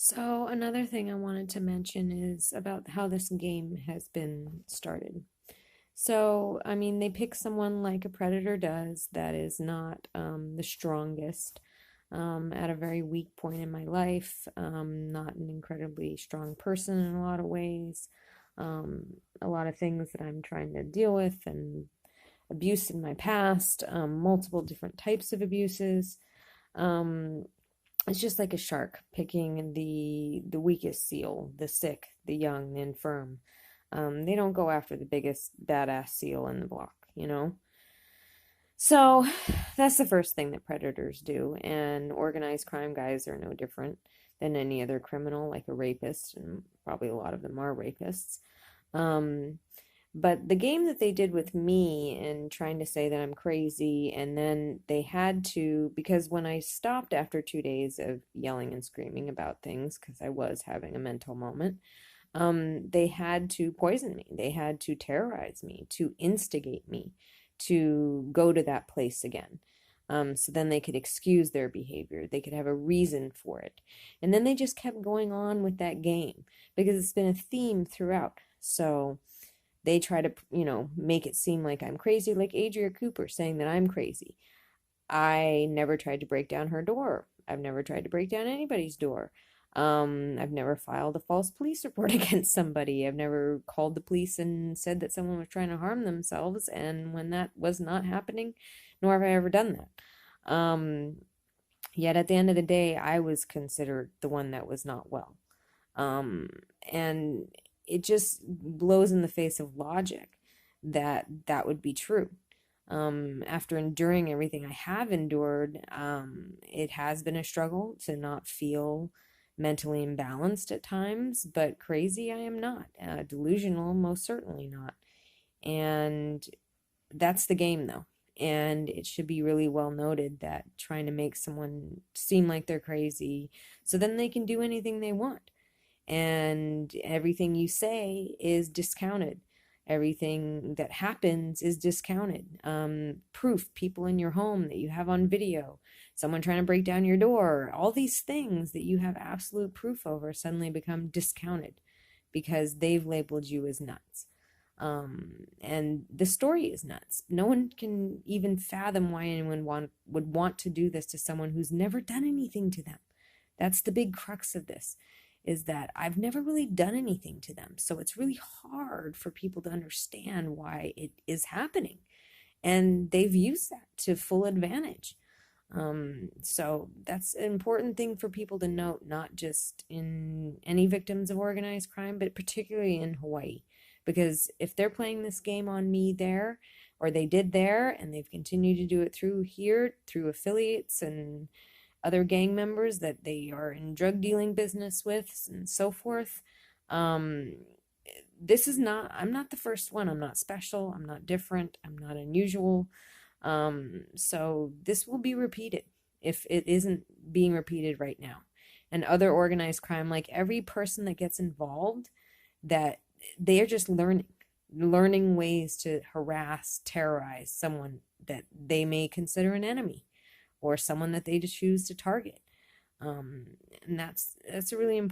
So another thing I wanted to mention is about how this game has been started. So, I mean, they pick someone like a predator does that is not the strongest, at a very weak point in my life, not an incredibly strong person in a lot of ways, a lot of things that I'm trying to deal with, and abuse in my past, multiple different types of abuses. Um, it's just like a shark picking the weakest seal, the sick, the young, the infirm. They don't go after the biggest badass seal in the block, you know? So that's the first thing that predators do, and organized crime guys are no different than any other criminal, like a rapist, and probably a lot of them are rapists. Um, but the game that they did with me and trying to say that I'm crazy, and then they had to, because when I stopped after 2 days of yelling and screaming about things, because I was having a mental moment, they had to poison me. They had to terrorize me, to instigate me to go to that place again. So then they could excuse their behavior. They could have a reason for it. And then they just kept going on with that game because it's been a theme throughout. So they try to, make it seem like I'm crazy, like Adria Cooper saying that I'm crazy. I never tried to break down her door. I've never tried to break down anybody's door. I've never filed a false police report against somebody. I've never called the police and said that someone was trying to harm themselves, and when that was not happening, nor have I ever done that. Yet at the end of the day, I was considered the one that was not well. Um, and it just blows in the face of logic that that would be true. After enduring everything I have endured, it has been a struggle to not feel mentally imbalanced at times, but crazy I am not. Delusional, most certainly not. And that's the game, though. And it should be really well noted that trying to make someone seem like they're crazy so then they can do anything they want. And everything you say is discounted. Everything that happens is discounted. Proof, people in your home that you have on video, someone trying to break down your door, all these things that you have absolute proof over suddenly become discounted because they've labeled you as nuts. And the story is nuts. No one can even fathom why anyone would want to do this to someone who's never done anything to them. That's the big crux of this, is that I've never really done anything to them. So it's really hard for people to understand why it is happening. And they've used that to full advantage. So that's an important thing for people to note, not just in any victims of organized crime, but particularly in Hawaii. Because if they're playing this game on me there, or they did there, and they've continued to do it through here, through affiliates and other gang members that they are in drug dealing business with and so forth. Um, this is not, I'm not the first one. I'm not special. I'm not different. I'm not unusual. So this will be repeated if it isn't being repeated right now. And other organized crime, like every person that gets involved, that they are just learning ways to harass, terrorize someone that they may consider an enemy or someone that they choose to target. And that's a really important